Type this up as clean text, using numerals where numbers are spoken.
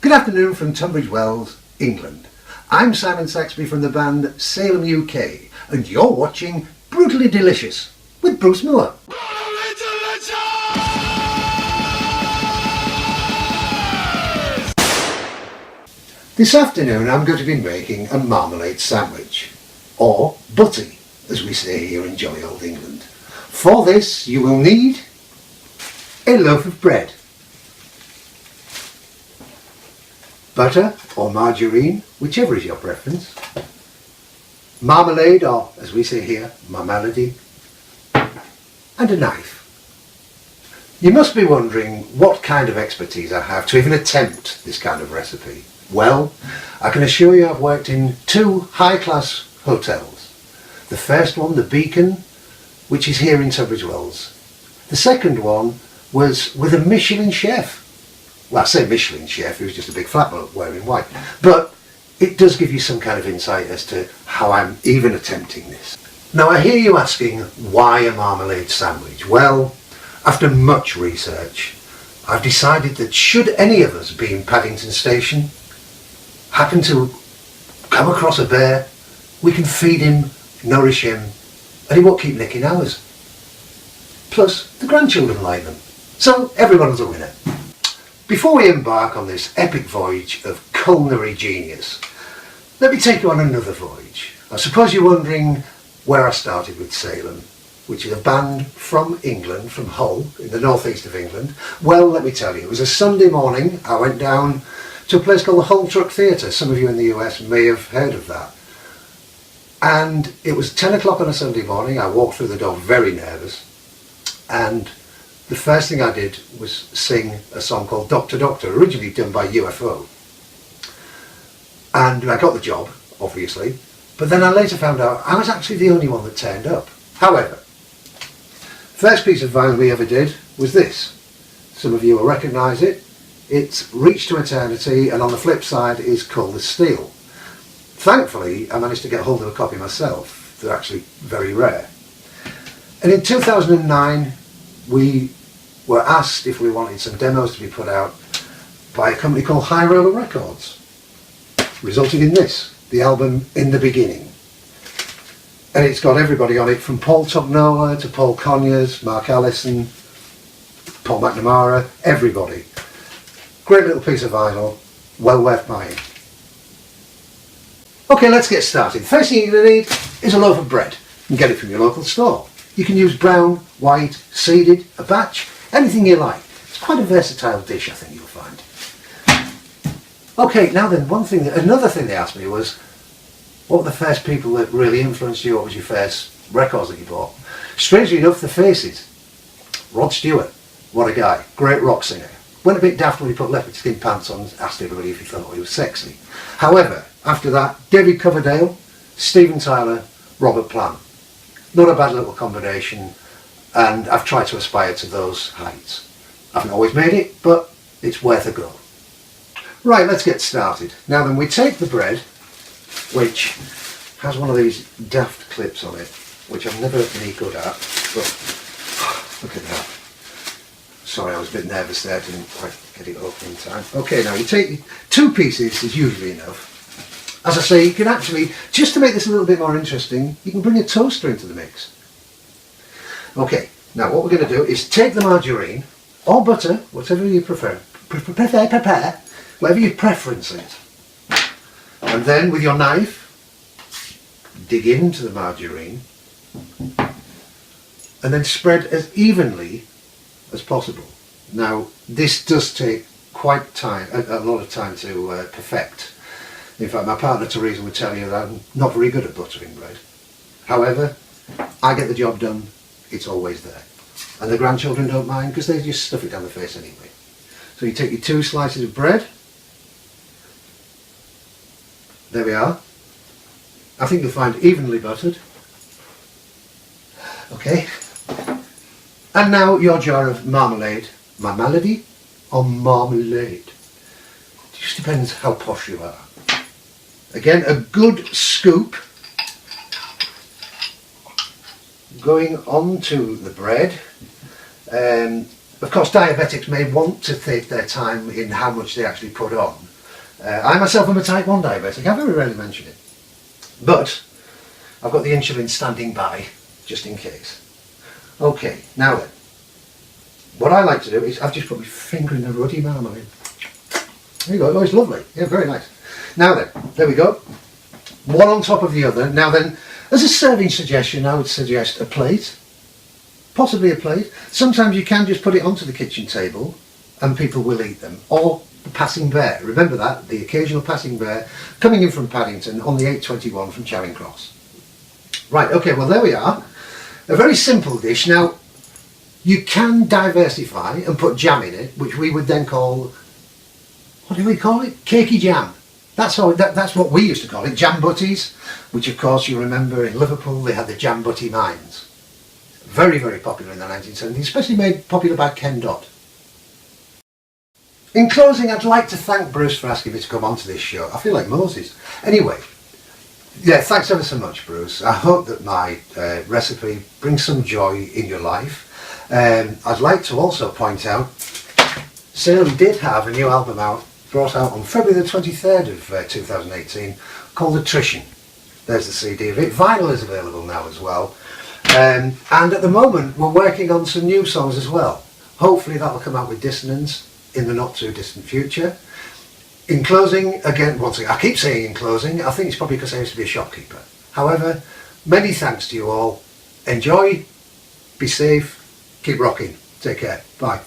Good afternoon from Tunbridge Wells, England. I'm Simon Saxby from the band Salem UK, and you're watching Brutally Delicious with Bruce Miller. This afternoon I'm going to be making a marmalade sandwich, or butty, as we say here in jolly old England. For this you will need a loaf of bread, butter or margarine, whichever is your preference, marmalade, or as we say here, marmalade, and a knife. You must be wondering what kind of expertise I have to even attempt this kind of recipe. Well, I can assure you I've worked in two high-class hotels. The first one, the Beacon, which is here in Tunbridge Wells. The second one was with a Michelin chef. Well, I say Michelin chef, he was just a big flat bloke wearing white. But it does give you some kind of insight as to how I'm even attempting this. Now I hear you asking, why a marmalade sandwich? Well, after much research, I've decided that should any of us be in Paddington Station, happen to come across a bear, we can feed him, nourish him, and he won't keep nicking ours. Plus, the grandchildren like them. So everyone's a winner. Before we embark on this epic voyage of culinary genius, let me take you on another voyage. I suppose you're wondering where I started with Salem, which is a band from England, from Hull, in the northeast of England. Well, let me tell you, it was a Sunday morning. I went down to a place called the Hull Truck Theatre. Some of you in the US may have heard of that. And it was 10 o'clock on a Sunday morning. I walked through the door very nervous, and the first thing I did was sing a song called Doctor Doctor, originally done by UFO. And I got the job, obviously, but then I later found out I was actually the only one that turned up. However, first piece of vinyl we ever did was this. Some of you will recognise it. It's Reach to Eternity, and on the flip side is Cold as Steel. Thankfully, I managed to get hold of a copy myself. They're actually very rare. And in 2009, we were asked if we wanted some demos to be put out by a company called High Roller Records, resulting in this, the album In the Beginning. And it's got everybody on it, from Paul Tugnola to Paul Conyers, Mark Allison, Paul McNamara, everybody. Great little piece of vinyl, well worth buying. Okay, let's get started. First thing you're going to need is a loaf of bread. You can get it from your local store. You can use brown, white, seeded, a batch, anything you like. It's quite a versatile dish, I think you'll find. Okay, now then, another thing they asked me was, what were the first people that really influenced you? What was your first records that you bought? Strangely enough, the Faces. Rod Stewart, what a guy, great rock singer. Went a bit daft when he put leopard skin pants on, asked everybody if he thought he was sexy. However, after that, David Coverdale, Steven Tyler, Robert Plant. Not a bad little combination, and I've tried to aspire to those heights. I haven't always made it, but it's worth a go. Right, let's get started. Now then, we take the bread, which has one of these daft clips on it, which I'm never any good at, but look at that. Sorry, I was a bit nervous there, didn't quite get it open in time. Okay, now you take two pieces is usually enough. As I say, you can actually, just to make this a little bit more interesting, you can bring a toaster into the mix. Okay, now what we're going to do is take the margarine, or butter, whatever you prefer, whatever your preference is. And then with your knife, dig into the margarine, and then spread as evenly as possible. Now, this does take quite a lot of time to perfect. In fact, my partner Teresa would tell you that I'm not very good at buttering bread. However, I get the job done, it's always there. And the grandchildren don't mind because they just stuff it down the face anyway. So you take your two slices of bread. There we are. I think you'll find evenly buttered. Okay. And now your jar of marmalade. Marmalade or marmalade? It just depends how posh you are. Again, a good scoop going onto the bread. Of course, diabetics may want to take their time in how much they actually put on. I myself am a type 1 diabetic. I very rarely mention it. But I've got the insulin standing by, just in case. Okay, now then. What I like to do is I've just put my finger in the ruddy marmalade. There you go. Oh, it's lovely. Yeah, very nice. Now then, there we go. One on top of the other. Now then, as a serving suggestion, I would suggest a plate. Possibly a plate. Sometimes you can just put it onto the kitchen table and people will eat them. Or the passing bear. Remember that, the occasional passing bear coming in from Paddington on the 821 from Charing Cross. Right, okay, well there we are. A very simple dish. Now, you can diversify and put jam in it, which we would then call, what do we call it? Cakey jam. That's what we used to call it, jam butties, which of course you remember in Liverpool they had the jam butty mines. Very, very popular in the 1970s, especially made popular by Ken Dodd. In closing, I'd like to thank Bruce for asking me to come onto this show. I feel like Moses. Anyway, yeah, thanks ever so much, Bruce. I hope that my recipe brings some joy in your life. I'd like to also point out, Salem did have a new album out, brought out on February the 23rd of 2018, called Attrition. There's the CD of it. Vinyl is available now as well. And at the moment, we're working on some new songs as well. Hopefully that'll come out with Dissonance in the not too distant future. In closing, again, once again, I keep saying in closing, I think it's probably because I used to be a shopkeeper. However, many thanks to you all. Enjoy, be safe, keep rocking. Take care. Bye.